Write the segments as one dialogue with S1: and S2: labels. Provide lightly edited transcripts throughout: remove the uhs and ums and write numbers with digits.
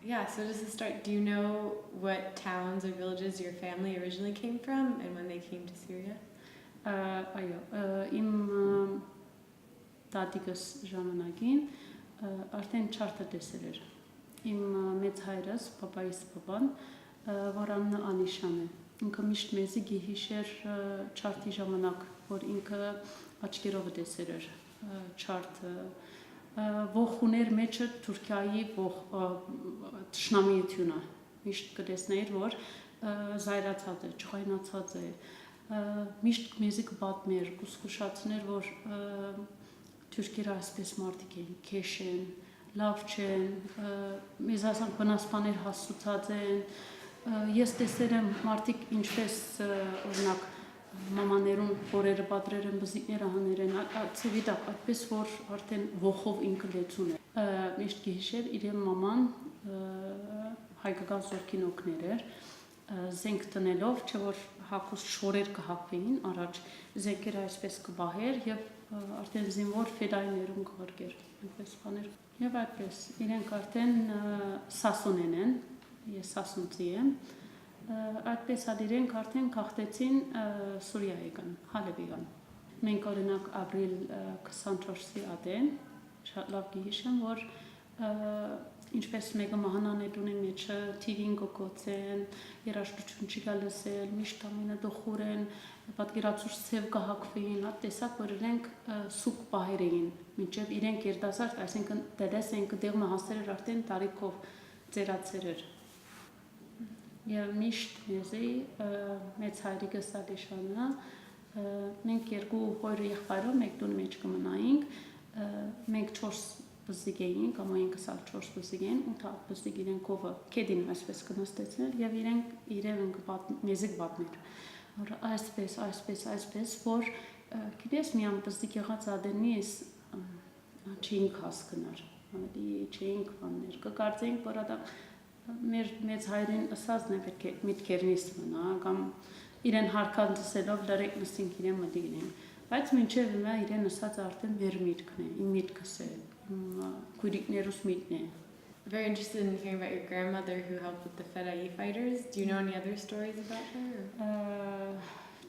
S1: Yeah, so just to start, do you know what towns or villages your family originally came from and when they came to Syria?
S2: Այո, իմ տատիկս ժամանակին արդեն չարտը տեսել էր։ Իմ մեծ հայրս, պապայիս պապան, որ անունը Անիշան է։ Ինքը միշտ մեզի գիհիշեր չարտի ժամանակ, որ ինքը աչքերով տեսել էր չարտը։ Ողուներ մեջը Թուրքիայի թշնամիությունը միշտ կտեսներ, որ զայրացած է, չխայնացած է։ Միշտ մեզի կպատմեր, կուսկուշացներ, որ թուրքերը այսպես մարդիկ են, քեշ են, լավ չեն, մեզ ասանք վնասբաներ հասցուցած են։ Ես տեսել եմ մարդիկ ինչպես օրինակ մամաներուն օրերը պատրեր են, բզիկները հաներ են, ցեվի տակ, այդպես որ արդեն ողով ինքը լեցուն է։ Միշտ գիշեր իրեն մաման հայկական զորքին օգներ էր, զենք տնելով, չէ որ հակուստ շորեր կհապվեին առաջ, զենքերը այսպես կբահեր և արդեն զինվոր ֆեդայիներուն կղրկեր, այնպես բաներ։ Եվ այդպես, իրենք արդեն Սասունեն են, ես Սասունցի եմ, այդպես ալ իրենք արդեն կախտեցին Սուրիայի կան, Հալեբի կան։ Մենք օրինակ ապրիլ 24-ի ադեն, շատ լավ գիշեմ, որ ինչպես մեկը մահանաներուն են մեջը, թիվին կոկոց են, երաշտություն չի գալսել, միշտ ամենը դոխուր են, պատկերացուր սև կհակվեին, տեսակ, որ իրենք սուկ պահեր էին, մինչև իրենք երդասարդ, այսինքն դերես են կդեղմը հասեր էր արդեն տարիքով ձերացեր էր։ Եվ միշտ մեզի մեծ հայրիկս Ալիշանը, մենք երկու հորը եղբայրով մեկ տուն մեջ կմնայինք, մենք 4 բզիկ էինք, կամ այնքս ալ 4 բզիկ էին, 8 բզիկ իրենք կովը կեդին այսպես կնստեցնել և իրենք իրեն մեզի կպատմեր, որ այսպես, որ գիտես միամ բզիկ եղած ադենիս չէինք հասկնար, չէինք բաններ, կկարծեինք, որ ադա մեր մեծ հայրին ըսածն է պետք է միտքերնից մնա, կամ իրեն հարկանդսելով լրեք նստինք իրեն մտիգնեն, բայց մինչև հիմա իրեն ըսած արդեն մեր միտքն է, իմ միտքս է, քույրիկներուս միտքն է։
S1: Very interested in hearing about your grandmother who helped with the Fedai fighters. Do you know any other stories about her?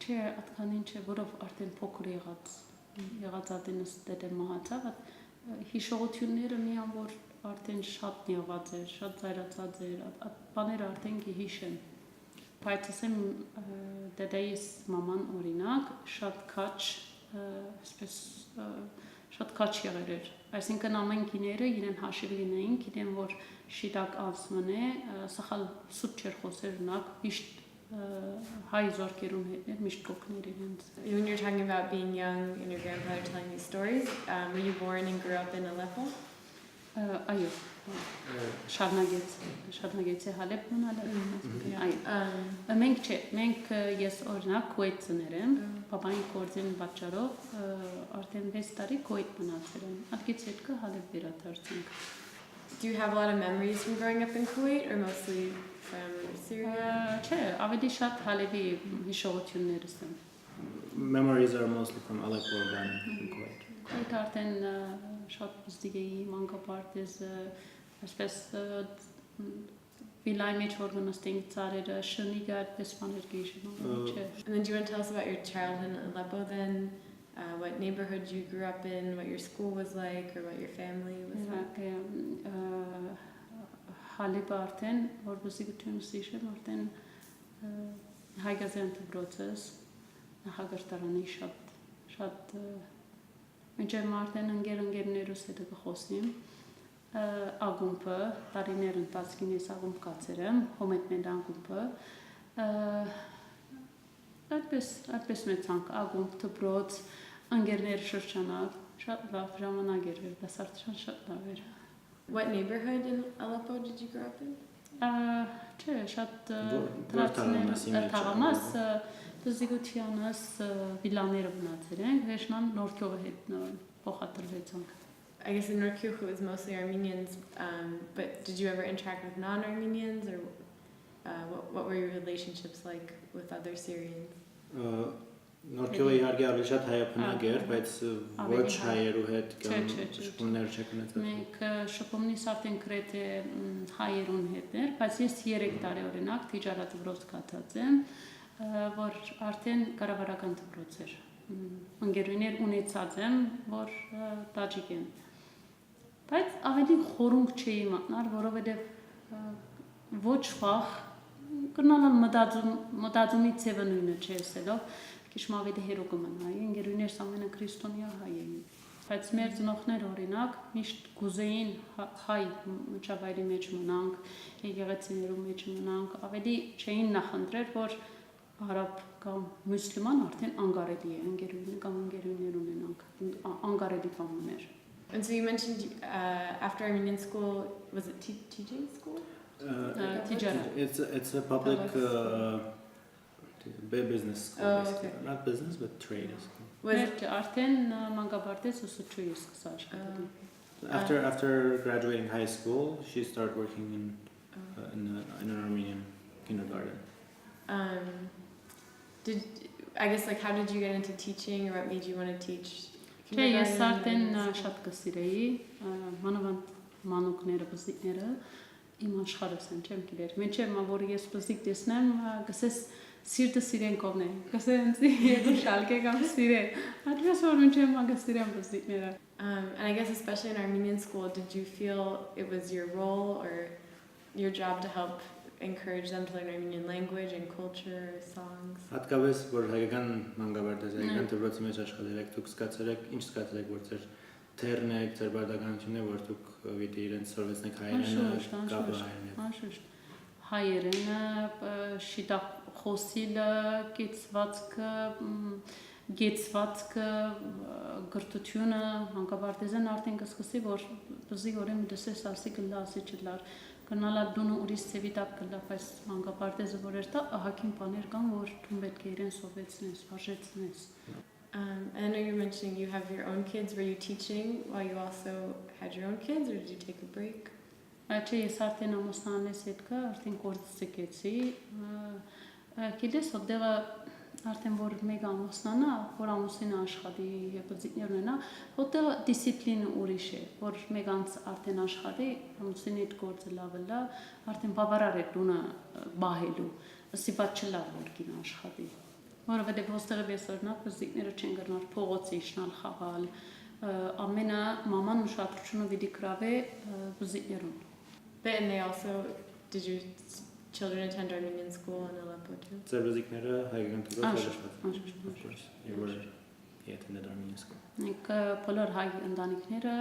S2: Չէ, atkanին չէ, որով արդեն փոքր եղած ադենս դեդը մահացավ, հիշողությունները միան որ արդեն շատ եղած էր, շատ զայրացած էր, բաները արդեն կհիշեմ։ Բայց ասեմ դեդայիս մաման օրինակ շատ քաչ, այսպես շատ քաչ եղել էր։ Այսինքն ամեն գիները իրեն հաշիվ լինեին, գիտեն որ շիտակ անցման է, սխալ սուտ չեր խոսեր ունակ, միշտ հայ զորքերուն հետ էր, միշտ կոկներ իրենց։
S1: When you're talking about being young and your grandfather telling these stories, were you born and grew up in Aleppo?
S2: Այո, շարնագեց է Հալեբ այո, մենք ես օրինակ Քուվեյթ ծներ եմ, պապային կորձին պատճառով արդեն 6 տարի Քուվեյթ մնացել եմ, ատկից հետ կը Հալեբ վերադարձանք։
S1: Do you have a lot of memories from growing up in Kuwait or mostly from Syria?
S2: Չէ, ավելի շատ Հալեբի հիշողություններս եմ։
S3: Memories are mostly from Aleppo than from Kuwait.
S2: Այդ արդեն շատ բստիկ էի մանկապարտեզ, այսպես վիլայ մեջ որ գնստենք ծարերը, շնիկը այդպես բաներ գիշում, չէ։
S1: And then do you want to tell us about your childhood in Aleppo then? What neighborhood you grew up in, what your school was like, or what your family was like?
S2: Հալեբը արդեն, որ բստիկությունս իշեմ, արդեն հայգազյան դպրոցս, նախագարտարանի շատ մինչև արդեն ընկերներուս հետ կխոսնիմ, ագումբը, տարիներ ընթացքին ես ագումբ կացեր եմ, հոմետնեն ագումբը, այդպես մեծանք ագումբ, դպրոց, ընկերներ շրջանակ, շատ լավ ժամանակ էր, դասարդության շատ լավ էր։
S1: What neighborhood in Aleppo did you grow up in?
S2: Չէ, շատ տրացներ, թաղամաս, Զիգությանս վիլաները մնացել ենք, վերջնան Նորքյովը հետ փոխադրվեցանք։
S1: I guess in North Kyukhu it was mostly Armenians, but did you ever interact with non-Armenians or what were your relationships like with other Syrians?
S3: Նորքիովը իհարկե ավելի շատ հայապնակ էր, բայց
S2: ավելի
S3: ոչ
S2: հայ։
S3: հայերու հետ
S2: Չէ,
S3: կամ
S2: չէ, չէ,
S3: շփումներ չեք ունեցել։
S2: Մենք շփումնից արդեն գրեթե հայերուն հետ էր, բայց ես 3 տարի օրինակ տիճարատ դպրոց կաթած եմ, որ արդեն կառավարական դպրոց էր։ Ընկերուներ ունեցած եմ, որ տաջիկ են։ Բայց ավելի խորունկ չէի մտնել, որովհետև ոչ վախ կնալալ մտածումի ձևը նույնը չէ ասելով, քիչ հերո կմնայի, ընկերուներս ամենը քրիստոնյա հայ էին։ Բայց մեր ծնողները օրինակ միշտ կուզեին հայ միջավայրի մեջ մնանք, եկեղեցիներու մեջ մնանք, ավելի չէին նախընտրել, որ արաբ կամ մուսուլման արդեն անկարելի է ընկերուներ կամ ընկերուներ ունենանք, անկարելի բաներ։
S1: And so you mentioned after Armenian school, was it TJ school?
S2: Tijarat.
S3: It's a public business school.
S1: Oh,
S3: basically.
S1: okay.
S3: Not business, but trade school.
S1: Was
S2: Մեր արդեն մանկաբարձ ուսուցչուհի սկսած աշխատել։
S3: After graduating high school, she started working in an Armenian kindergarten.
S1: I guess like how did you get into teaching, or what made you want to teach?
S2: Չէ, ես
S1: kindergarten
S2: արդեն
S1: and school?
S2: շատ կսիրեի, մանավանդ մանուկները, բզիկները իմ աշխարհս են, չեմ գիտեր։ Մինչև որ ես բզիկ տեսնեմ, գսես սիրտը սիրեն կողն է։ Գսես երկու շալկե կամ սիրե։ Այդպես որ մինչև մագը սիրեմ բզիկները։
S1: And I guess especially in Armenian school, did you feel it was your role or your job to help encourage them to learn Armenian language and culture, songs?
S3: Հատկապես որ հայկական մանկաբարձ հայկական դպրոցի մեջ աշխատել եք, դուք զգացել եք, ինչ զգացել եք, որ ձեր թերն եք, ձեր բարդականությունն է, որ դուք պիտի իրենց սորվեցնեք հայերենը, կապը հայերեն։
S2: Անշուշտ։ Հայերենը, շիտա խոսիլը, գեցվածքը, գրթությունը, հանկաբարձեն արդեն կսկսի, որ բզիկ օրեն դեսես ասի կլա, ասի չլար, կնալա դունը ուրիշ ծևի տապ կլա, բայց հանկաբարձը որ էր տա, ահակին բաներ կան, որ դու պետք է իրեն սովեցնես, վարժեցնես։
S1: I know you're mentioning you have your own kids. Were you teaching while you also had your own kids, or did you take a break?
S2: Չէ, ես արդեն ամուսնանես հետ կա, արդեն կորձ ցկեցի։ Գիտես, որտեղը արդեն որ մեկ ամուսնանա, որ ամուսինը աշխատի եւ բզիկներ ունենա, որտեղ դիսցիպլինը ուրիշ է, որ մեկ անց արդեն աշխատի, ամուսինի հետ գործը լավ է, արդեն բավարար է տունը բահելու, սիպատ չլա որ կին աշխատի։ Որովհետեւ ոստեղը բեսօրնակ բզիկները չեն գնալ փողոցի իջնալ խաղալ, ամենը մաման ուշադրությունը պիտի գրավե բզիկներուն։
S1: And they also, did your children attend Armenian school in Aleppo too?
S3: Ձեր բզիկները հայկական դպրոց աշխատել։
S2: Անշուշտ։
S3: Of course. You were attended Armenian school.
S2: Մենք բոլոր հայ ընտանիքները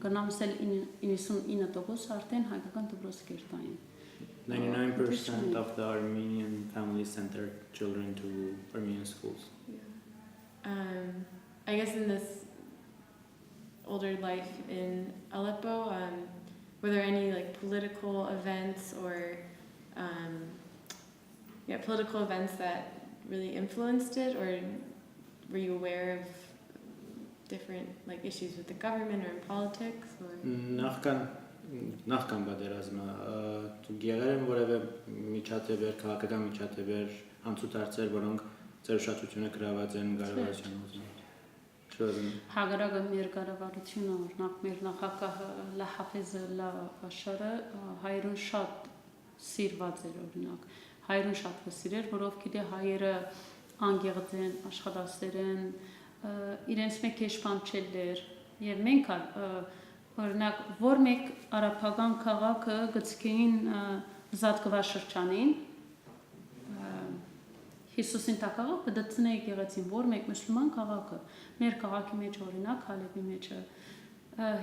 S2: գնամսել 99% արդեն հայկական դպրոց կերտային։
S3: 99% of the Armenian families sent their children to Armenian schools.
S1: I guess in this older life in Aleppo, were there any like political events or political events that really influenced it, or were you aware of different like issues with the government or in politics? Or?
S3: Նախքան պատերազմը դուք եղել են որևէ միջադեպեր, քաղաքական միջադեպեր, անցուդարձեր, որոնք ձեր ուշադրությունը գրաված են կառավարության ուզում։
S2: Հագարակը մեր կառավարությունը, օրինակ մեր նախագահը Լա Հաֆեզը Լա Բաշարը հայերուն շատ սիրված էր օրինակ։ Հայերուն շատ կսիրեր, որով գիտե հայերը անգեղծ են, աշխատասեր են, իրենց մեկ քեշփան չելեր, եւ մենք օրինակ որ մեկ արաբական քաղաքը գծկին զատկված շրջանին Հիսուսին տակաղը պդծնե եկեղեցին որ մեկ մուսուլման քաղաքը մեր քաղաքի մեջ օրինակ Հալեբի մեջը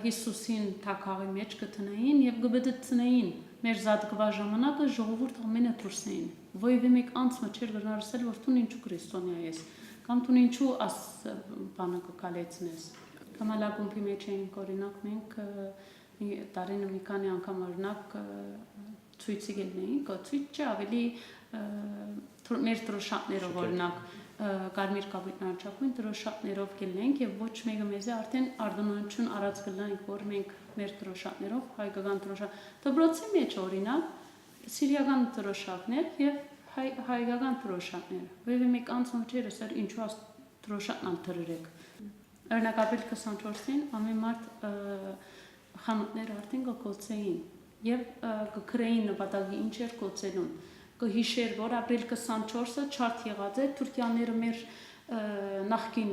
S2: Հիսուսին տակաղի մեջ կտնային եւ գբդծնեին մեր զատկված ժամանակը ժողովուրդ ամենը դուրսեին ոյվի մեկ անցը չէր գնարսել որ դու ինչու քրիստոնյա ես կամ դու ինչու աս բանը կկալեցնես Կամալակումբի մեջ էինք օրինակ մենք տարին մի քանի անգամ օրինակ ցույցի գտնեինք, ցույցը ավելի մեր տրոշատներով օրինակ կարմիր կապիտանաչապույն տրոշատներով գտնեինք եւ ոչ մեկը մեզ արդեն արդյունություն արած գտնենք որ մենք մեր տրոշատներով հայկական տրոշակ դպրոցի մեջ օրինակ սիրիական տրոշակներ եւ հայկական դրոշակները։ Βέβαια մեկ անցնոջերը սար ինչու դրոշակն անտրերեք։ Օրինակ ապրիլ 24-ին ամեն մարդ խանութներ արդեն կոծեին եւ կգրեին նպատակի ինչ էր կոծելուն։ Կհիշեր որ ապրիլ 24-ը չարտ եղած է Թուրքիաները մեր նախկին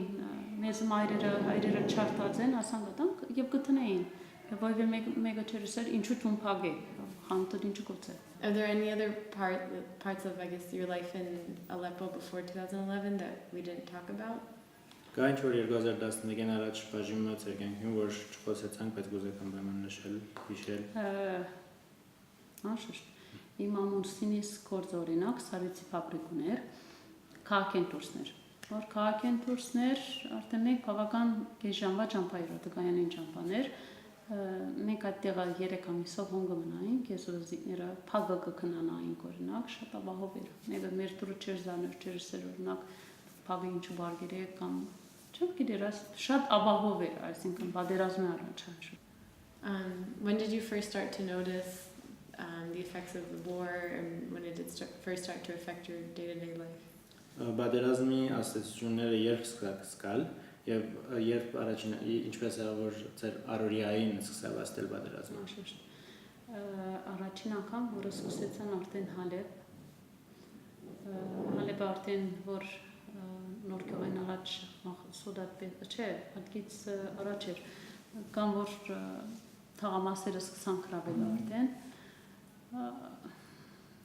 S2: մեզ հայրերը չարտած են ասան գտանք եւ կտնեին եւ մեկը չերսեր ինչու թումփագ է խանութը ինչու կոծե
S1: Are there any other parts of, I guess, your life in Aleppo before 2011 that we didn't talk about?
S3: Կա ինչ որ 2011-ին առաջ բաժինումը ծեր կյանքում որ չխոսեցանք, բայց գուզեկան բեմն նշել, հիշել։
S2: Անշուշտ իմ ամուսինիս գործ օրինակ սարիցի ֆաբրիկուներ, քաղաքենտուրսներ որ քաղաքենտուրսներ արդեն մենք բավական գեժանվա ճամփայրը դգայանին ճամփաներ մենք այդտեղը 3 ամիսով հոնգը մնայինք ես ու զիկները փագը կքնանայինք օրինակ շատ ապահով էր մեկը մեր դուրը չեր զաներ չեր սեր օրինակ փագը ինչու բարգեր է կամ չեմ գիտեր շատ ապահով էր այսինքն բادرազմի առաջ
S1: When did you first start to notice the effects of the war and when did it first start to affect your day-to-day life?
S3: Բادرազմի աստեցությունները երբ սկսալ եւ երբ առաջին ինչպես է որ ծեր արորիային սկսավ աստել բادرազմը
S2: առաջին անգամ որը սկսեցան արդեն Հալեբը արդեն որ նոր գյուղեն առաջ սոդատ չէ հատկից առաջ էր կամ որ թաղամասերը սկսան գրավել արդեն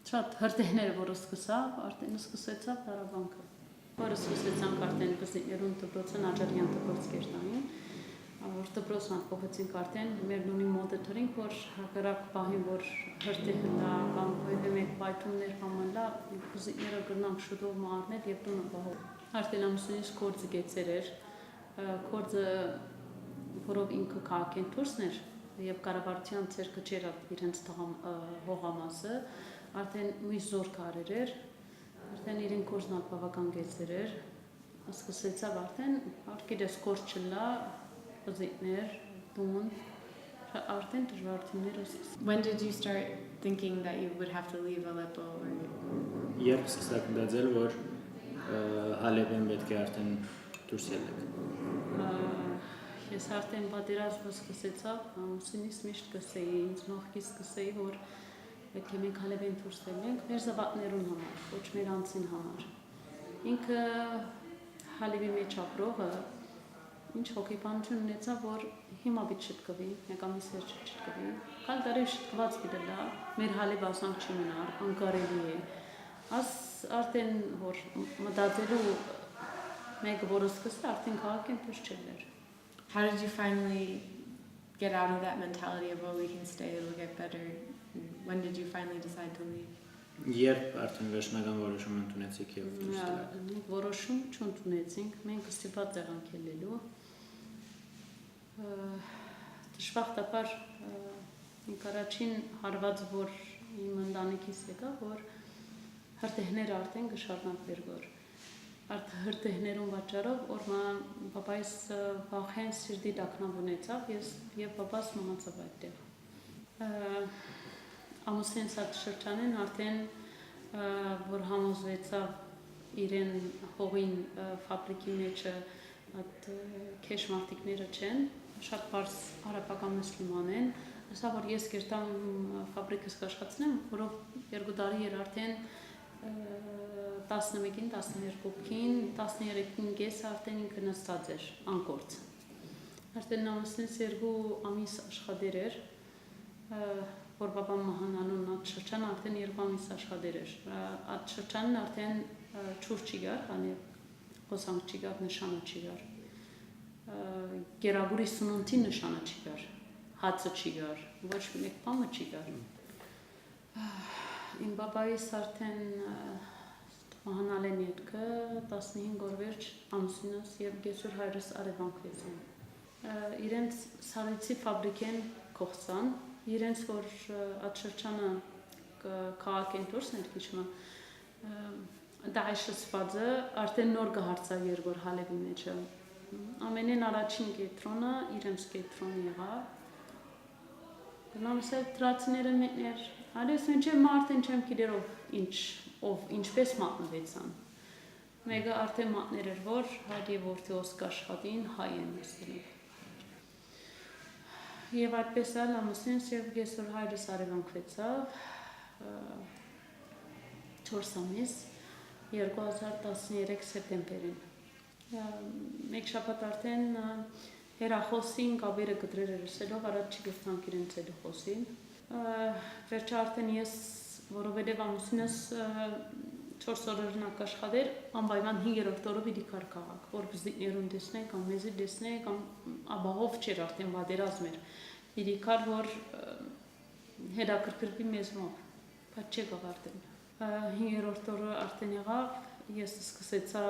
S2: Շատ հրդեհները որը սկսավ, արդեն սկսեցավ դարաբանքը, որը սկսեցանք արդեն բզիկներուն դպրոցն աջարյան դպրոց կերտային, որ դպրոցն ատպողեցինք արդեն, մեր նունի մոդը թրինք, որ հակարակ պահին, որ հրդեհը դա կամ ոյվե մեկ պայթումներ համալա, բզիկները գրնանք շուտով մահարնել և տունը բահով։ Արդեն ամուսինիս կործը գեցեր էր, կործը, որով ինքը քաղաքենտուրսն էր, և կառավարության ցերկը չէր իրենց հողամասը, արդեն մի զոր կարեր էր, արդեն իրեն կորզն բավական գեցեր էր, սկսեցավ արդեն, արկիրես կորզ չլա, բզիկներ, տուն, արդեն դժվարություններ սկսեցավ։
S1: When did you start thinking that you would have to leave Aleppo?
S3: Երբ սկսակ մտածել, որ Հալեբեն պետք է արդեն դուրս ելեք։
S2: Ես արդեն պատերազմը սկսեցավ, ամուսինիս միշտ կսեի, ինձ նախքից կսեի, որ պետք է մենք Հալեբեն դուրս ելենք մեր զավակներուն համար, ոչ մեր անձին համար։ Ինքը Հալեբի մեջ ապրողը ինչ հոգեբանություն ունեցավ, որ հիմա պիտի շտկվի, մեկ ամիս էր շտկվի, կալ տարի շտկված պիտի լա, մեր Հալեբը ասանք չի մնար, անկարելի է։ Արդեն որ մտածելու մեկը որը սկսա, արդեն քաղաքեն դուրս չելներ։
S1: How did you finally get out of that mentality of, oh, we can stay, it'll get better? When did you finally decide to leave?
S3: Երբ արդեն վերջնական որոշում ընդունեցիք եւ դուրս ելաք։
S2: Մենք որոշում չընդունեցինք, մենք ստիպված եղանք ելնելու։ Դժբախտաբար ինք առաջին հարված որ իմ ընտանիքից եկա, որ հրդեհները արդեն կշարունակվեր որ հրդեհներուն պատճառով օրմա պապայս վախեն սիրտի տակնավ ունեցավ եւ պապաս մահացավ այդտեղ։ Ամուսինս այդ շրջանին արդեն որ համոզվեցավ իրեն հողին ֆաբրիկի մեջը այդ քեշ մարտիկները չեն, շատ բարձ արաբական մուսլիման են, ասա որ ես կերտամ ֆաբրիկս կաշխացնեմ, որով 2 տարի էր արդեն 11-ին, 12-ին, 13-ին կես արդեն ինքը նստած էր անկորձ։ Արդեն ամուսինս 2 ամիս աշխատեր էր, որ բաբան մահանալուն այդ շրջանը արդեն 2 ամիս աշխատեր էր։ Այդ շրջանն արդեն չուր չի գար, անի խոսանք չի գար, նշանը չի գար։ Գերագուրի սնունդի նշանը չի գար, հացը չի գար, ոչ մեկ բանը չի գար։ Իմ բաբայիս արդեն մահանալ են ետքը 15 օր վերջ ամուսինս և գեսուր հայրս արևանքվեցին։ Իրենց սարիցի ֆաբրիկեն կողցան, իրենց որ այդ շրջանը քաղաքենտուրսն էր քիչմը, դայշսվածը արդեն նոր կհարցավ երգոր Հալեբի մեջը։ Ամենեն առաջին կետրոնը իրենց կետրոն եղավ։ Գնամս էլ տրացիները մետներ, Արես մենչև մարդեն չեմ գիտերով ինչ ով ինչպես մատնվեցան։ Մեկը արդեն մատներ էր, որ հայր եւ որդի ոսկ աշխատին հայ են ասելով։ Եվ այդպես էլ ամուսինս եւ այսօր հայրս արևանքվեցավ 4 ամիս 2013 սեպտեմբերին։ Մեկ շաբաթ արդեն հերախոսին կաբերը գտրեր էր ասելով, առաջ չգրտանք իրենց հերախոսին։ Վերջը արդեն ես, որովհետև ամուսինս 4 օր օրինակ աշխատեր, անպայման 5-րդ օրը պիտի կար քաղաք, որ բզիկներուն տեսնենք, կամ մեզի տեսնենք, կամ աբահով չէր արդեն պատերազմ էր։ Պիտի կար, որ հետաքրքրվի մեզ մոտ, բայց չեկավ արդեն։ 5-րդ օրը արդեն եղավ, ես սկսեցա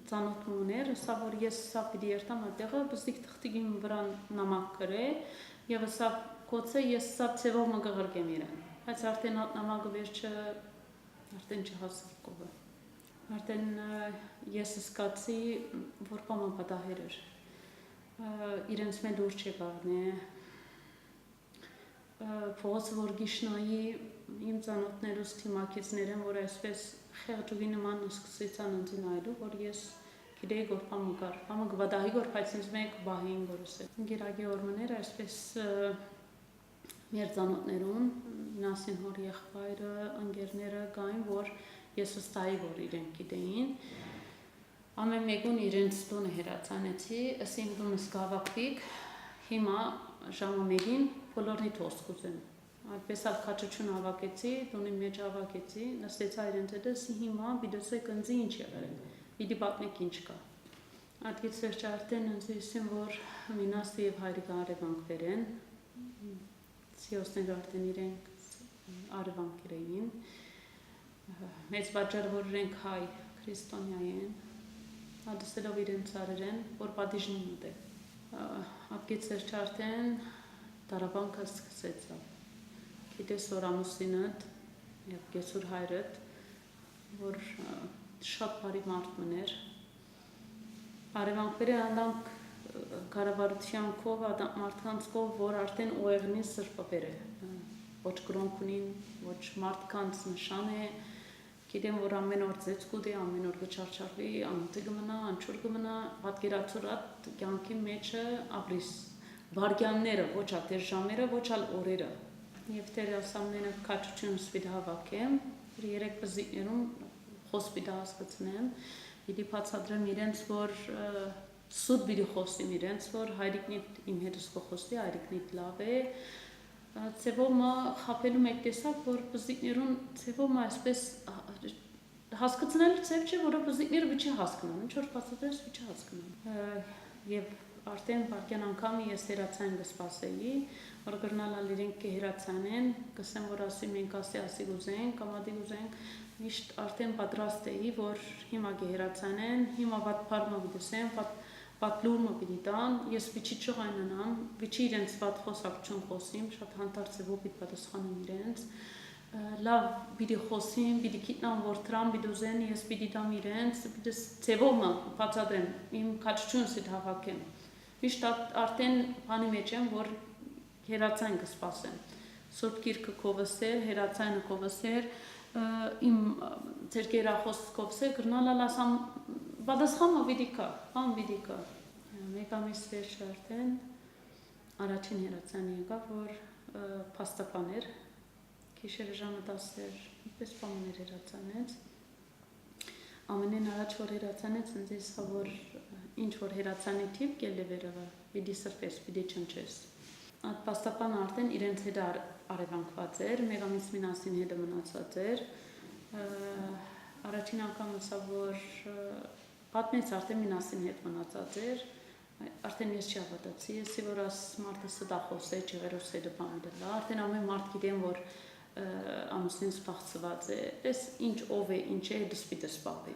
S2: ծանոթություններ, սա որ ես սա պիտի երթամ այդտեղը, բզիկ թղթիկին վրան նամակ գրե, եւ սա կոծե ես սա ցևով մգղրկեմ իրեն։ Բայց արդեն նամակը վերջը արդեն չհասավ կողը։ Արդեն ես սկացի, որ պաման պատահեր էր։ Իրենց մեն դուր չեկարն է։ Փողոցը որ գիշնայի իմ ծանոթներուս թիմակիցներ են, որ այսպես խեղճուգի նման սկսեցան ընձին այլու, որ ես գիտեի, որ պամը կար։ Պամը գվադահի գոր, բայց ինձ մեկ բահին գորս է։ Գիրագի օրմներ այսպես մեր ծանոթներուն, նասին հոր եղբայրը, ընկերները գային, որ ես վստահի, որ իրենք գիտեին։ Ամեն մեկուն իրենց տունը հերացանեցի, ըսիմ տունս կհավաքվիկ, հիմա ժամը մեկին բոլորնի թոսկ ուզեմ։ Այդպես ալ քաչություն հավաքեցի, տունի մեջ հավաքեցի, նստեցա իրենց հետ, հիմա բիդոսեք ընձի ինչ եղել, պիտի պատմեք ինչ կա։ Այդքից վերջը արդեն ընձի իսին, որ մինասը և հայրիկը արևանքվեր են, սիոսները արդեն իրենք արևանքեր էին, մեծ բաճար, որ իրենք հայ քրիստոնյա են, ադսելով իրենց արեր են, որ պատիժն մուտ է։ Այդքից վերջը արդեն դարաբանքը սկսեցավ։ Գիտես որ ամուսինդ եւ կեսուր հայրդ, որ շատ բարի մարդ մներ, արևանքները անանք կառավարության կով, մարդկանց կով, որ արդեն ուեղնի սրբաբեր է, ոչ կրոնք ունին, ոչ մարդկանց նշան է, գիտեմ, որ ամեն օր ձեծ կուդի, ամեն օր գճարչարվի, անուտի գմնա, անչուր գմնա, պատկերացուրատ կյանքի մեջը ապրիս, վարգյանները, ոչ ատեր ժամերը, ոչ ալ օրերը, և տեր ասամնենը կաչություն սպիտ հավաքեմ, 3 բզիկներում խոսպիտ հասկացնեմ, պիտի բացադրեմ իրենց, որ սուտ պիտի խոսիմ իրենց, որ հայրիկնիտ իմ հետս կխոսի, հայրիկնիտ լավ է, ծևով մա խապելու մեկ տեսակ, որ բզիկներուն ծևով մա այսպես հասկացնել ծև չէ, որը բզիկները վիճի հասկնան, ինչ որ բացադրես վիճի հասկնան, և արդեն վարկյան անգամ ես հերացայն գսպասեի, որ գրնալալ իրենք կհերացան են, կսեմ, որ ասի մենք ասի գուզենք, կամ ադի գուզենք, միշտ արդեն պատրաստ էի, որ հիմա կհերացան են, հիմա վատ պարմը վիդուսեմ, վատ լուրմը պիտի տան, ես վիճի չղայնանամ, վիճի իրենց վատ խոսակչուն խոսիմ, շատ հանդարցևով պիտ պատասխանեմ իրենց, լավ պիտի խոսիմ, պիտի կիտնամ, որ տրամ պիտի ուզեն, ես պիտի տամ իրենց, պիտի ծևով մը բացադրեմ, իմ կաչությունս իտ հավաքեմ, միշտ արդեն բանի մեջ եմ, որ հերացայն կսպասեմ, սուրբ գիրքը կովսեր, հերացայնը կովսեր, իմ ձեր կերախոս կովսեր, գրնալալ ասամ, բադասխամը վիդիկա, բան վիդիկա, մեկ ամիս վերջ արդեն, առաջին հերացայնը եկավ, որ պաստապան էր, կիշերը ժամը 10 էր, պես պամաներ հերացանեց, ամենեն առաջ որ հերացանեց, ընձ եսա, որ ինչ որ հերացանի թիվ կել է վերավա, պիդի սրպես, պիդի չնչես։ Այդ պաստապանը արդեն իրենց հետ արևանքված էր, մեկ ամիս մինասին հետը մնացած էր, առաջին անգամ ըսա, որ պատմեց արդեն մինասին հետ մնացած էր, արդեն ես չավատացի, եսի որ աս մարդը ստախոս է, չեղերոս հետը պամիդելա, արդեն ամեն մարդ գիտեմ, որ ամուսին սպաղցված է, պես ինչ ով է, ինչ է, դսպիտը սպաղվի,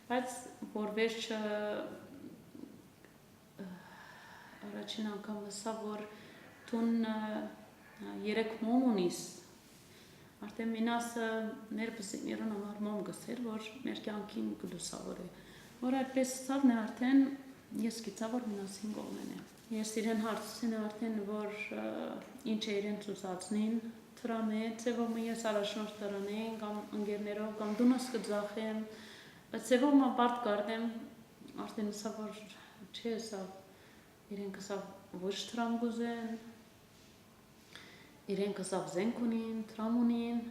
S2: բայց որ վերջը առաջին անգամ ըսա, որ տուն 3 մոմ ունիս, արդեն մինասը մեր բզիկներուն համար մոմ գսեր, որ մեր կյանքին գլուսավոր է, որ այդպես սավն է արդեն ես գիծա, որ մինասին գողնեն է, Ես իրեն հարցրեցին արդեն, որ ինչ է իրեն ծուսացնին, թրամ է, ծևոմը ես առաջնորդ տրոնեն, կամ ընկերներով, կամ դունս կձախեմ, բայց ծևոմը բարդ կարդեմ, արդեն սա որ չէ, սա իրեն կսա ոչ թրամ գուզեն, իրեն կսա զենք ունին, թրամ ունին,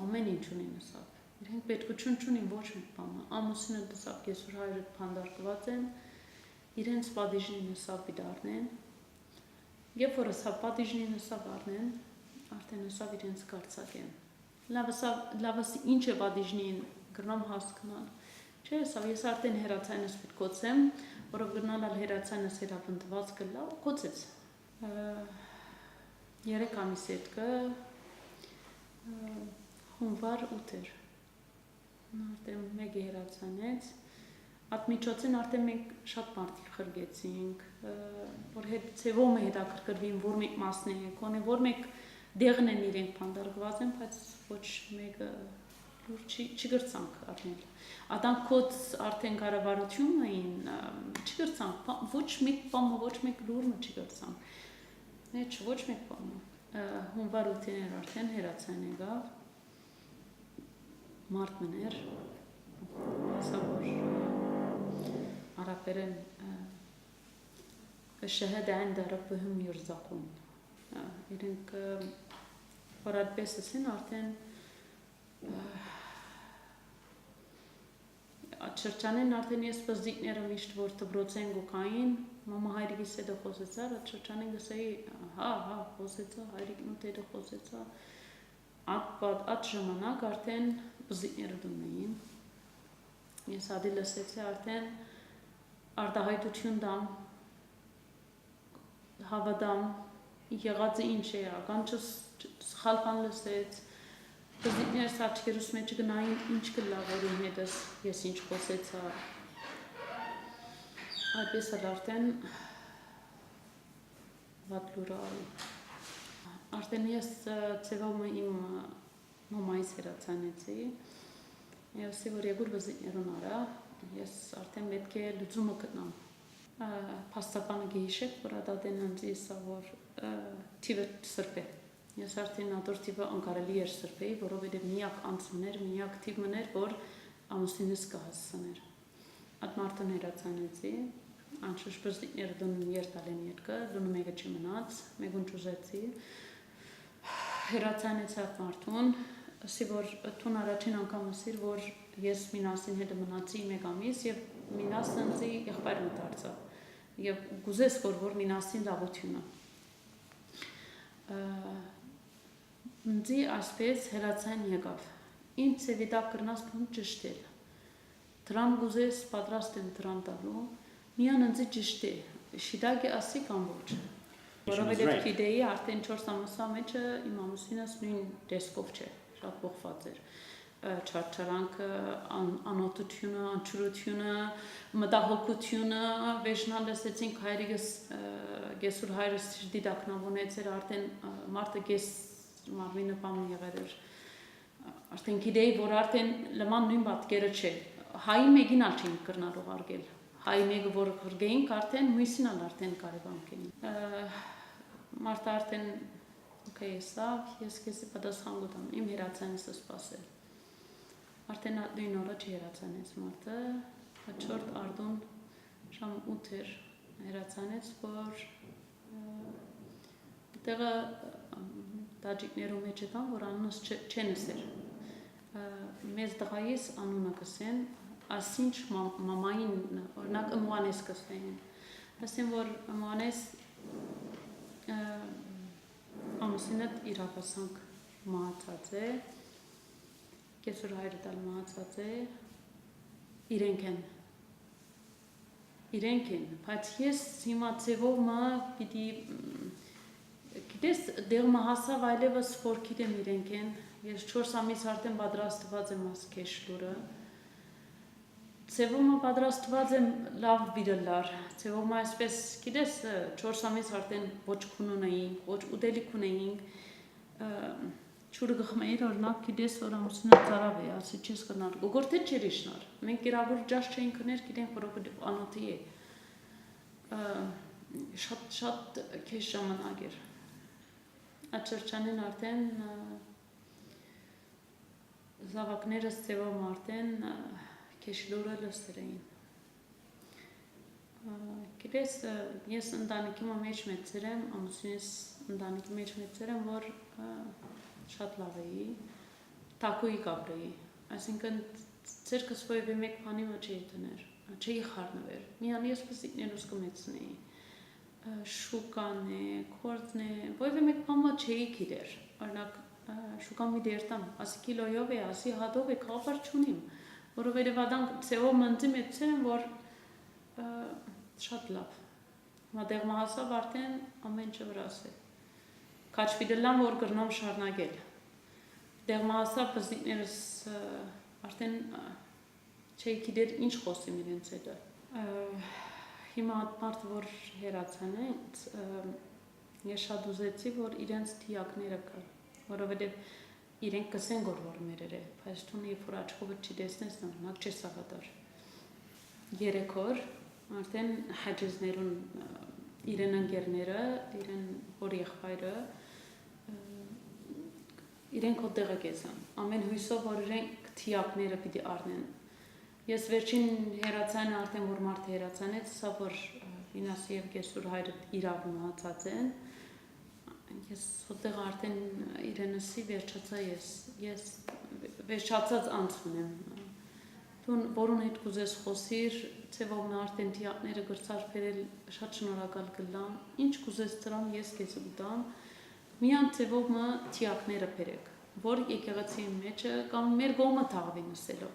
S2: ամեն ինչ ունին սա, իրենք պետքություն չունին ոչ մի բանը, ամուսինը դսավ կեսուր հայրը փանդարկված են, իրենց պատիժնին սա պիտարնեն, երբ որ սա պատիժնին սա վարնեն, արդեն սա իրենց կարծակեն, լավս ինչ է պատիժնին գրնամ հասկնալ, չէ, սա ես արդեն հերացայնս պիտ կոցեմ, որով գրնալ ալ հերացայնս հերապնդված կլա, կոցեց, 3 ամիս հետքը, հունվար 8 էր, արդեն մեկ հերացանեց, Այդ միջոցին արդեն մենք շատ մարդիկ խրգեցինք, որ ծևոմը հետաքրքրվին, որ մեկ մասն է, կոնե որ մեկ դեղն են իրենք փանդարկված են, բայց ոչ մեկը լուր չի գրծանք առնել։ Ադանք կոց արդեն կառավարություն էին, չի գրծանք, ոչ մեկ բանը, ոչ մեկ լուրը չի գրծանք։ Նեչ ոչ մեկ բանը։ Հունվար 8-ին էր արդեն հերացան եկավ, մարդ մներ, ասա որ عرفرن الشهادة عند ربهم يرزقون إذنك فراد بس السن أرتن أتشرچانن أرتن يسبز دينير مشت ورت بروتسين غوكاين ماما هايري جسد خوزتزار أتشرچانن جسي ها خوزتزا هايري نوتي خوزتزا أت جمانك أرتن بزدينير دونين يسادي لسيتي أرتن Արտահայտություն դամ, հավատամ, եղածը ինչ է, ականջս սխալ բան լսեց, դզիկներ սաչկերուս մեջ գնային ինչ կլա, որ իմ հետս ես ինչ խոսեցա, այդպես էլ արդեն վատ լուր արի, արդեն ես ծևամը իմ մամայից հերացանեցի, եսի որ եգուր բզիկներուն արա, Ես արդեն պետք է լուծումը գտնամ։ Փաստականը գիշեք, որ ադատեն հնձի սա որ թիվը սրբե։ Ես արդեն ադոր թիվը անկարելի էր սրբեի, որովհետև միակ անցումներ, միակ թիվներ, որ ամուսինս կհասցներ։ Այդ մարդը հերացանեցի, անշուշտ բզդիկները դունում երտալեն երկը, դունում եկը չմնաց, մեկուն ճուզեցի։ Հերացանեցի այդ մարդուն, ասի որ տուն առաջին անգամ ասիր, որ ես մինասին հետ մնացի մեկ ամիս և մինասն ընձի եղբայրն դարձա և գուզես որ մինասին լավությունը ընձի ասպես հերացան եկավ ինձ է վիդակ կրնաս բուն ճշտել դրամ գուզես պատրաստ եմ դրամ տալու միան ընձի ճշտե շիդագ է ասի կամ ոչ որովհետև գիտեի արդեն 4 ամուսա մեջը իմ ամուսինս նույն դեսկով չէ շատ փոխված էր չարչարանքը, անօտությունը, անչուրությունը, մտահոգությունը, վեշնալ լսեցինք հայրիկս գեսուր հայրս դիդակնավունեց էր արդեն մարդը գես մարմինը պամն եղեր էր արդեն գիտեի, որ արդեն լման նույն բատկերը չէ հայի մեկին ալ չենք կրնարող արգել հայի մեկը, որ հրգեինք արդեն մույսին ալ արդեն կարևանք էին մարդը արդեն կեսավ, ես կեսի պատասխան գուտամ, իմ հերացանեսը սպասել Արդեն նույն օրը չհերացանեց մարդը, 4 արդուն շամ 8 էր հերացանեց, որ տեղը տաջիկներու մեջ եկան, որ անունս չեն ասեր։ Մեզ տղայիս անունը կսեն, ասինչ մամային, օրինակ ըմուանես կսեն։ Ասեն, որ ըմուանես ամուսինդ իրապասանք մահացած է, Կեսուր հայրը տալ մահացած է, իրենք են, բայց ես հիմա ծևով մա պիտի, գիտես դեղմը հասավ այլևս որ գիտեմ իրենք են, ես 4 ամիս արդեն պատրաստված եմ աս կեշ լուրը, ծևով մա պատրաստված եմ լավ բիրըլար, ծևով մա այսպես գիտես 4 ամիս արդեն ոչ քուն ունեինք, ոչ ուտելիք ունեինք, Չուրը գխմեիր օրնակ գիտես որ ամուսինը ծարավ է, ասի չես կնար, գոգորդ է չեր իշնար, մենք իրավոր ջաշ չէին կներ գիտենք որով անոթի է, շատ քեշ ժամանակ էր։ Այդ շրջանին արդեն զավակներս ձևով արդեն քեշլուրը լսել էին։ Գիտես, ես ընտանիքի մեջ մեծել եմ, ամուսինս ընտանիքի մեջ մեծել եմ, որ շատ լավ էի, տակույի կապրեի, այսինքն ցերկս ոևէ մեկ բանի ոչ էի տներ, չէի խառնվեր, միան ես պսիկներուս կմեցնեի, շուկան է, կորձն է, ոևէ մեկ բան ոչ էի գիտեր, օրինակ շուկան մի դերտամ, ասի կիլոյով է, ասի հատով է, կապար չունիմ, որովհետև աданք ցեով մնձի մեծել եմ, որ շատ լավ, մատեղ մահասավ արդեն ամեն ինչը վրաս է, կաչվիդելան, որ գրնամ շարնագել, դեղ մահասավ պզիկներս արդեն չէի գիտեր ինչ խոսիմ իրենց հետը, հիմա մարդ, որ հերացան է, ես շատ ուզեցի, որ իրենց թիակները կա, որովհետև իրենք կսեն որ մերեր է, բայց տուն երբ որ աչքովը չի տեսնես, նորմալ չես աղատար, 3 օր, արդեն հաջեզներուն իրեն ընկերները, իրեն հոր եղբայրը, իրենք հոտեղը կեզան, ամեն հույսով, որ իրենք թիակները պիտի առնեն, ես վերջին հերացանը արդեն որ մարդը հերացանեց, սա որ ինասի և կեսուր հայրը իրավ մահացած են, ես հոտեղ արդեն իրենսի վերջացա ես վերջացած անցուն եմ, դուն որուն հետ կուզես խոսիր, ծևով մը արդեն թիակները գրծար պերել շատ շնորակալ կլամ, ինչ կուզես ծրամ ես կեզ ուտամ, միան ծևով մը թիակները պերեք, որ եկեղեցի մեջը կամ մեր գոմը թաղվի նսելով,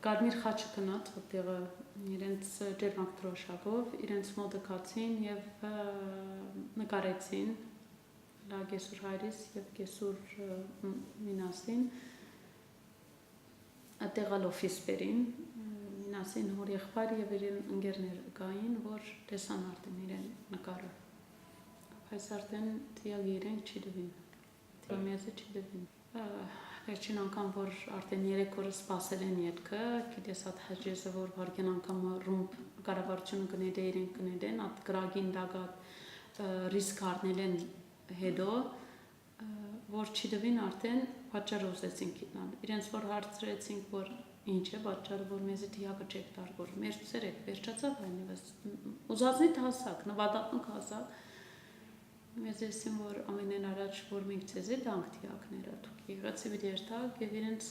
S2: կարմիր խաչը կնած, հոտեղը իրենց ջերմակ տրոշակով, իրենց մոտը կացին և նկարեցին, լա կեսուր հայրիս և կեսուր մինասին, ատեղալ օֆիսպերին, մինասին հոր եղբար և իրեն ընգերներ գային, որ տեսան արդեն իրեն նկարը, բայց արդեն թիագի իրենք չի դվին, թիամեզը չի դվին, վերջին անգամ, որ արդեն 3 օրը սպասել են ետքը, գիտես ատ հաջեզը, որ վարգեն անգամ ռումբ կարավարությունը կնեդե իրենք կնեդեն, ատ գրագին դագատ ռիսկ արնել են հետո, որ չի դվին արդեն պատճառը ուզեցինք իտնալ, իրենց որ հարցրեցինք, որ ինչ է պատճառը, որ մեզի թիակը չեք տար, որ մեր ծերեք, վերջացավ այնևս, ուզածնիտ հասակ, նվադատնուք հասակ, մեզ եսին, որ ամենեն առաջ, որ մենք ծեզի դանք թիակները, թուք եղեցի վիդ երթակ և իրենց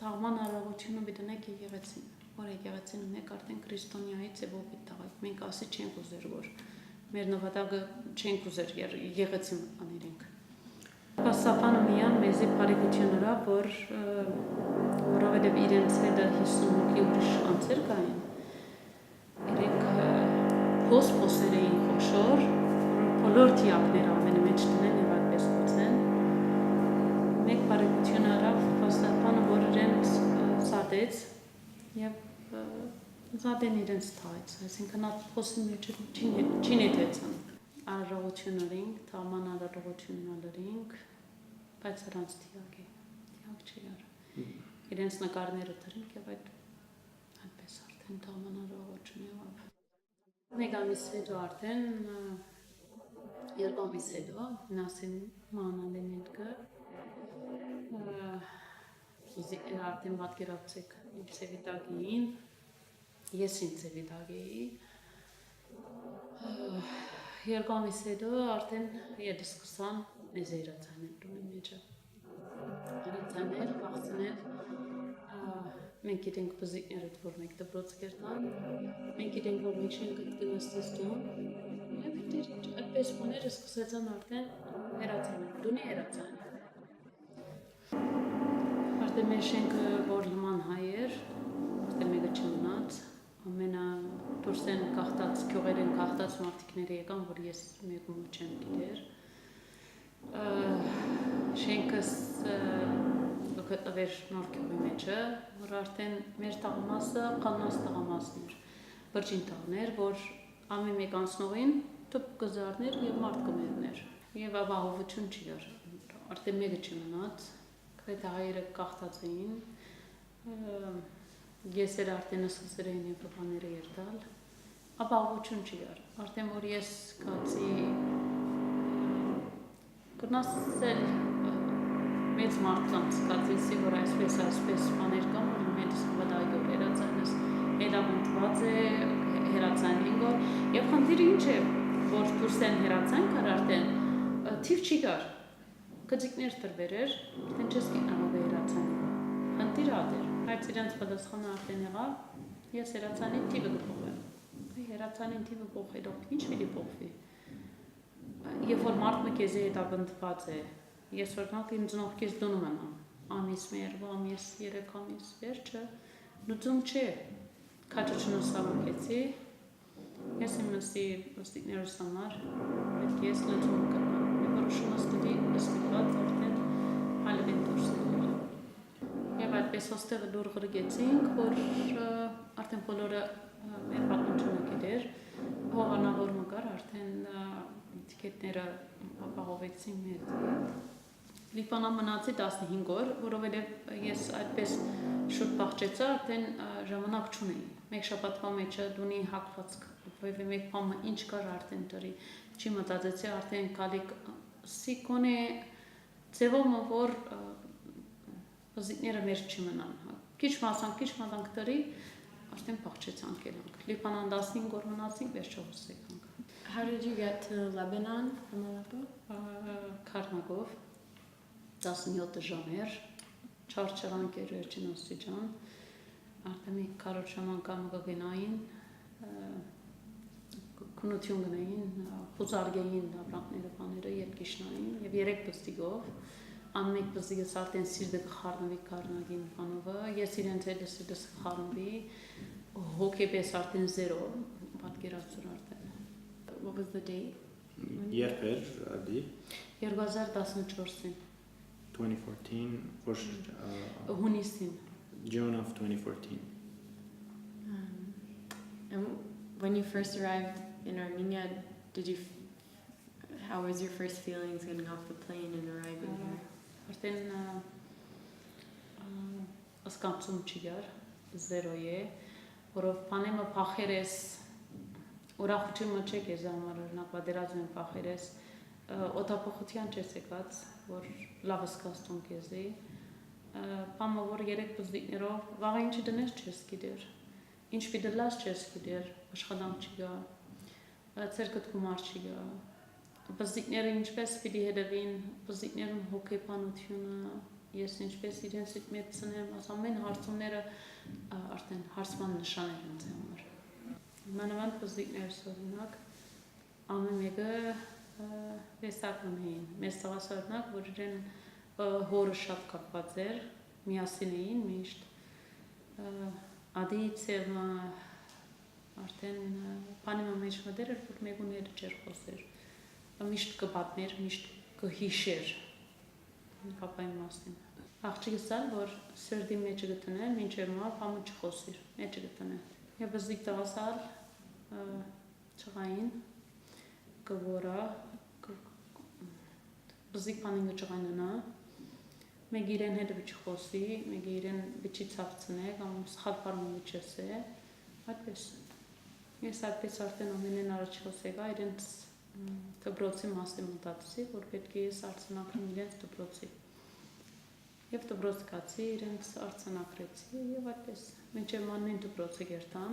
S2: թաղման առավությունը բիտնեք եղեցին, որ եղեցին ունեք արդեն քրիստոնյայի ծևով բիտ տաղակ, մենք ասի չենք ուզեր, որ մեր նվադագը չենք ուզեր եղեցին աներենք։ Պասապանը միան մեզի պարեկությունըրա, որովհետև իրենց հետը 50 ուրիշ անցեր կային, իրենք փոսեր էին խոշոր, բոլոր թիակները ամենը մեջ տնեն և այդպես կոցեն, մեկ պարեկությունըրա պասապանը, որ իրենց սատեց և զադեն իրենց թայց, այսինքն այդ փոսի մեջ չի նետեցան, արարողությունըրինք, թաղման արարողությունըրինք, բայց հրանց թիակ չի ար, իրենց նկարները տրինք և այդպես արդեն թաղման արարողություն եղավ։ Մեկ ամիս հետո արդեն, 2 ամիս հետո, նասին մանալեն ետքը, իզիկները արդեն պատկերացեք իմ ծևիտագին, ես իմ ծևիտագեի, 2 ամիս հետո արդեն ետը սկսան մեզ երացանել դունի մեջը, երացանել, վաղցնել, մենք գիտենք պզիկներըտ, որ մենք դպրոց կերտան, մենք գիտենք, որ մենք շենք գտկնստես դուն, և այդպես մոները սկսեցան արդեն երացանել, դունի երացանել, արդեն մեր շենքը, որ լման հայ էր, արդեն մեկը չմնաց, ամենա դուրսեն կաղտած, քյողեր են կաղտած մարդիկները եկան, որ ես մեկում չեմ գիտեր, շենքս գտնվեր նոր քյողի մեջը, որ արդեն մեր տաղամասը կաննաց տաղամասն էր, բրջին տաղներ, որ ամեն մեկ անցնողին թուպ կզարներ և մարդ կմերներ, և ավահովություն չի էր, արդեն մեկը չմնաց, կրետ հայերը կաղտած էին, ես էր արդեն սկսեր էին և բաները երդալ, ապահովություն չի գար։ Արդեն որ ես կացի կնասել մեծ մարդկանց կացի որ այսպես բաներ կան որ մենք վտայով հերացանս հետապնդված է հերացանին գոր եւ խնդիրը ինչ է որ դուրսեն հերացան կար արդեն թիվ չի գար կծիկներ տրվերեր արդեն չես կինավ հերացանի խնդիրը ադեր բայց իրենց պատասխանը արդեն եղավ ես հերացանի թիվը կփոխեմ հերացանին թիվը փոխելով ինչ պիտի փոխվի երբ որ մարդը քեզ հետապնդված է ես օրինակ իմ ծնողքից դնում եմ ամիս 1 ամիս 3 ամիս վերջը լուծում չէ քաչը չնոսավակեցի ես իմ ստիկներս համար պետք է ես լուծում կրնամ երբ որ շնոստի ստիպված արդեն հալվին դուրս եւ այդպես ոստեղը դուր գրգեցինք որ արդեն բոլորը մեր պատմությունը գիտեր հովանավոր մկար արդեն տիկետները ապահովեցին մեզ Լիբանան մնացի 15 օր, որովհետև ես այդպես շուտ փախչեցա, արդեն ժամանակ չունեի։ Մեկ շաբաթվա մեջը դունի հակված եւ մեկ բանը ինչ կար արդեն դրի։ Չի մտածեցի արդեն կալիկ սիկոնե ծևոմը որ բզիկները մեր չի մնան։ Քիչ մասանք դրի, արդեն փախչեցանք ելանք։ Լիբանան 15 օր մնացինք, վերջովս եկանք։
S1: How did you get to Lebanon from Aleppo?
S2: Քարնագով 17 ժամեր, 4 չղանքեր վերջին ոստիջան, արդեն մի կարոտ ժամանկամ գգենային, կնություն գնային, խուզարգեին ապրանքները բաները երկիշնային և 3 բստիգով, անմեկ բստիգս արդեն սիրդը կխարնվի կարնագին բանովը, ես իրենց հետ սիրդս կխարնվի, հոգեպես արդեն 0, պատկերացուր արդեն։
S1: What was the date?
S3: Երբ էր ադի
S2: 2014-ին
S3: 2014
S2: հունիսին
S3: June of 2014
S1: And when you first arrived in Armenia, how was your first feelings getting off the plane and arriving here?
S2: Արդեն ասկամցում չի գար, 0 է, որով պանեմը պախեր ես, ուրախություն մոչեք ես համար, օրինակ պատերազմ եմ պախեր ես, օտապոխության չես եկած, որ լավ սկաստուն կեզի, պամը որ 3 բզդիկներով, վաղը ինչի դնես չես գիդեր, ինչ պիդլաս չես գիդեր, աշխատանք չի գա, ծերկըտ կումար չի գա, բզդիկները ինչպես պիդի հետևին, բզդիկներում հոգեպանությունը, ես ինչպես իրենց իտ մեծ ծնեմ, ամեն հարցումները արդեն հարցման նշաներ ընձ համար։ Մանավանդ բզդիկներս օրինակ, ամեն մեկը վեսակն էին, մեզ տղասարնակ, որ իրեն հորը շատ կապված էր, միասին էին միշտ, ադի ծևը արդեն պանիմը մեջ մդեր էր, որ մեկուները չեր խոսեր, միշտ կպատներ, միշտ կհիշեր, պապայի մասին։ Աղջիկս ալ, որ սրդի մեջը գտնեն, մինչև մա պամը չխոսիր, մեջը գտնեն։ Եվ բզդիկ տղասալ չղային, կվորա, բզդիկ պանինգը չղայննա, մեկ իրեն հետը բիչ խոսի, մեկ իրեն բիչի ծավցնե, կամ սխալ պարմը բիչես է, այդպես։ Ես այդպես արդեն ամենեն առաջ խոսեգա իրենց դբրոցի մասի մտածի, որ պետք է ես արցանակրեմ իրենց դբրոցի։ Եվ դբրոց կացի, իրենց արցանակրեցի և այդպես։ Մինչև մաննին դբրոցը գերտան,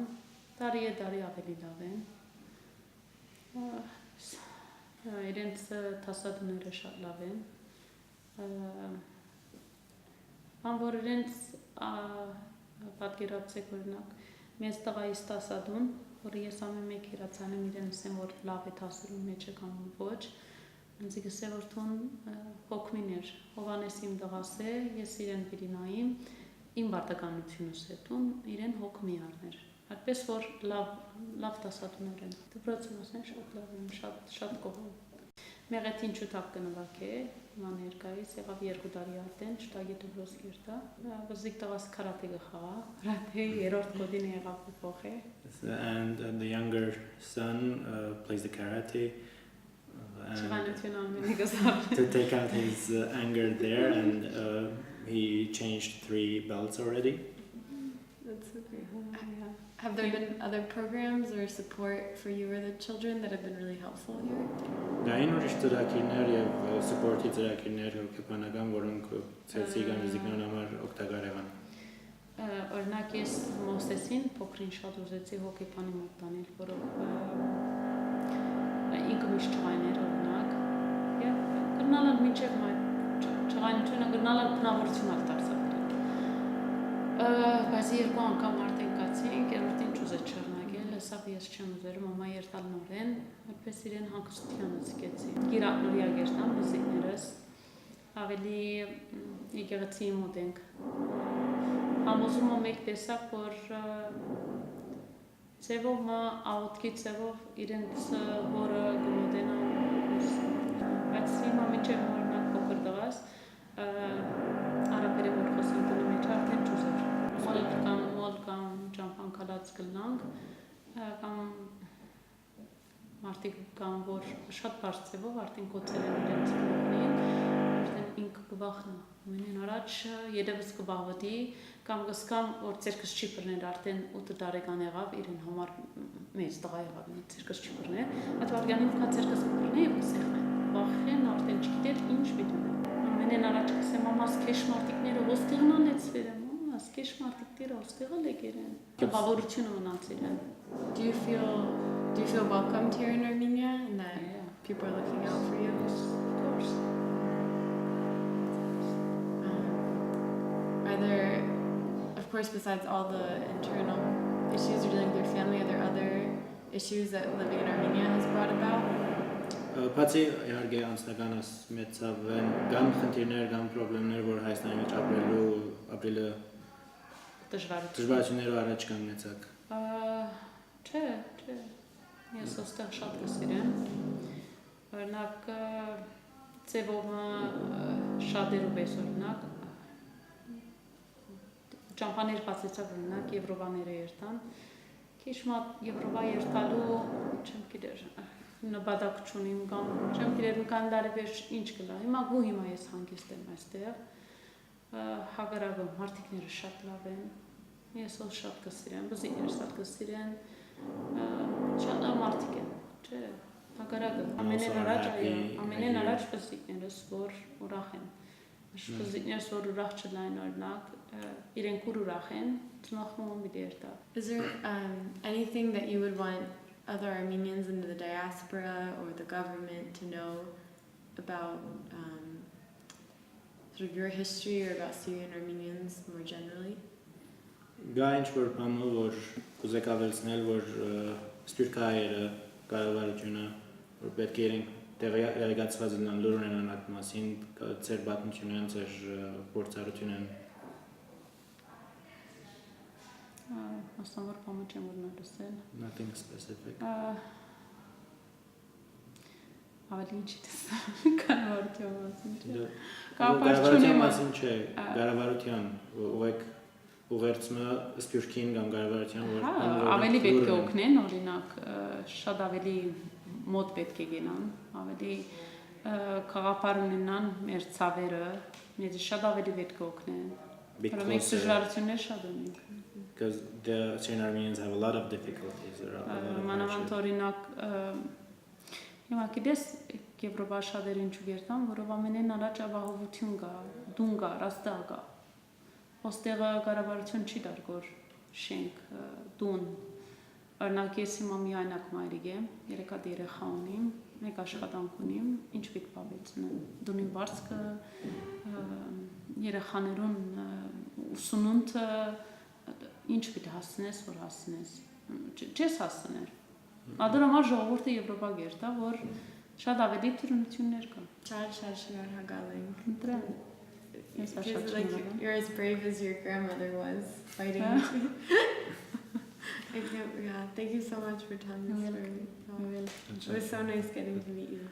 S2: տարի ավելի լավ են։ Իրենց թասադուները շատ լավ են։ Ան որ իրենց պատկերացեք օրինակ, մեզ տղայիս տասադուն, որ ես ամեն մեկ հիրացանեմ իրենց եմ, որ լավ է թասրում մեջը կամ ոչ, ինձ գսե որ թուն հոգմին էր, հովանես իմ դղաս է, ես իրեն պիտի նայիմ, իմ բարտականությունս է տուն, իրեն հոգմի արներ, այդպես որ լավ տասադուներ են, դպրոցում ասեն շատ լավ են, շատ կողում։ Մեղեթին չուտակ կնվակ է, ման երկայից, եղավ 2 տարի արդեն, չտագի դպրոց կերտա, բզիկ տղաս կարատե գխաղա, կարատե երորդ կոդին եղավ փոխ է։
S3: And the younger son plays the karate to take out his anger there, and he changed 3 belts already.
S1: That's so great. Have there been other programs or support for you or the children that have been really helpful here?
S3: Գային ուրիշ ծրագիրներ եւ սպորտի ծրագիրներ հոգեբանական, որոնք ցեցիգան ֆիզիկան համար օգտակար եղան։
S2: Օրինակ ես Մոսեսին փոքրին շատ ուզեցի հոգեբանի մոտ տանել, որով ինքը միշտ չղայներ օրինակ եւ գնալը մինչեւ չղայնությունը գնալը բնավորություն ալտարսա։ Բայց երկու անգամ արդեն կացինք, երրորդին չուզեց շարունակել, հեսավ ես չեմ ուզեր, մամա երտալ նորեն, այդպես իրեն հանգստությանը զգեցի։ Գիրակնորյա գերտամ վիզիտներս, ավելի եկեղեցի մոտ ենք։ Համոզում եմ մեկ տեսակ, որ ծևով մա աղոտքի ծևով իրենց որը գմոտենան, բայց հիմա մինչև մորնակ փոքր դղաս, արաբերը որ խոսում տնի մեջ արդեն չուզեր։ Մոլ կամ ճամփան կալած գլնանք, կամ մարդիկ կամ որ շատ բարձ ծևով արդեն կոծել են իրենց գլուխնին, արդեն ինքը կվախնա։ Մենին առաջ երևս կբավդի կամ կսկամ որ ցերկս չի բռնել արդեն 8 տարեկան եղավ իրեն համար մեծ տղա եղավ ցերկս չի բռնել այդ վարգանին կա ցերկս բռնել եւ կսեղնեն վախեն արդեն չգիտեր ինչ պիտի մենին առաջ կսեմ մամաս քեշ մարտիկները ոստեղն անեցվեր մամաս քեշ մարտիկները ոստեղը լեգերեն բավարությունը մնաց իրեն.
S1: Do you feel welcomed here in Armenia and that people are looking out for you?
S2: Of course.
S1: Are there, of course, besides all the internal issues you're dealing with your family, are there other issues that living in Armenia has brought about?
S3: Բացի իհարկե անձնականս մեծավ են կամ խնդիրներ կամ խնդիրներ, որ Հայաստանի մեջ ապրելը դժվարություններով առաջ կանգնեցաք։
S2: Չէ, ես ոստեղ շատ կսիրեմ։ Օրինակ ծևով շատերով ես օրինակ ճամփաներ բացեցավ օրինակ Եվրոպաները երթան։ Քիչ մատ Եվրոպա երթալու չեմ գիտեր նպատակ չունիմ կամ չեմ գիտեր կան դարբեր ինչ կլա։ Հիմա ես հանգիստ եմ այստեղ։ Հագարակը մարդիկները շատ լավ են։ Ես ո շատ կսիրեմ, բզիներ շատ կսիրեն։ Շատ մարդիկ են, չէ։ Հագարակը ամենեն առաջ բզիկներս որ ուրախ են։ Բզիկներս որ ուրախ չլայն օրինակ իրենք ուրախ են, ծնախում եմ դերտա։
S1: Is there anything that you would want other Armenians in the diaspora or the government to know about sort of your history or about Syrian Armenians more generally?
S3: Գա ինչ-որ բան, որ կուզեք ավելցնել, որ սպիրկայերը կառավարությունը, որ պետք է իրենք տեղեկացված լինեն լուր ունենան այդ մասին, ծեր պատմությունն, ծեր փորձառությունն։
S2: Ասնավոր բամը չեմ որնա լսել։
S3: Nothing specific.
S2: Ավելի ինչի տեսա կառավարության մասին չէ։
S3: Կառավարության մասին չէ, կառավարության ուղերձը սպիրկին կամ կառավարության որ
S2: ավելի պետք է օգնեն, օրինակ շատ ավելի մոտ պետք է գնան, ավելի խաղապար ունենան մեր ցավերը, մեզ շատ ավելի պետք է օգնեն։ Որովհետեւ մենք դժվարություններ շատ ունենք։
S3: Because the Syrian Armenians have a lot of difficulties.
S2: Մանավանդ օրինակ հիմա գիտես Եվրոպա շատեր ինչու գերտան, որով ամենեն առաջ ապահովություն կա, դուն կա, ռաստա կա։ Ոստեղը կառավարություն չի դարգոր շենք դուն։ Օրինակ ես հիմա միայնակ մայրիկ եմ, 3 հատ երեխա ունիմ, 1 աշխատանք ունիմ, ինչ պիտի բավեցնեմ։ Դունի բարձկը երեխաներուն ուսունունը ինչ պիտի հասնես, որ հասնես։ Չես հասնել։ Ադրամար ժողովուրդը Եվրոպա գերտա, որ շատ ավելի թյուրություններ կա։
S1: Շատ հագալին։
S2: Ընտրեմ։
S1: You're as brave as your grandmother was fighting. Thank you so much for telling me the story. It was so nice getting to meet you.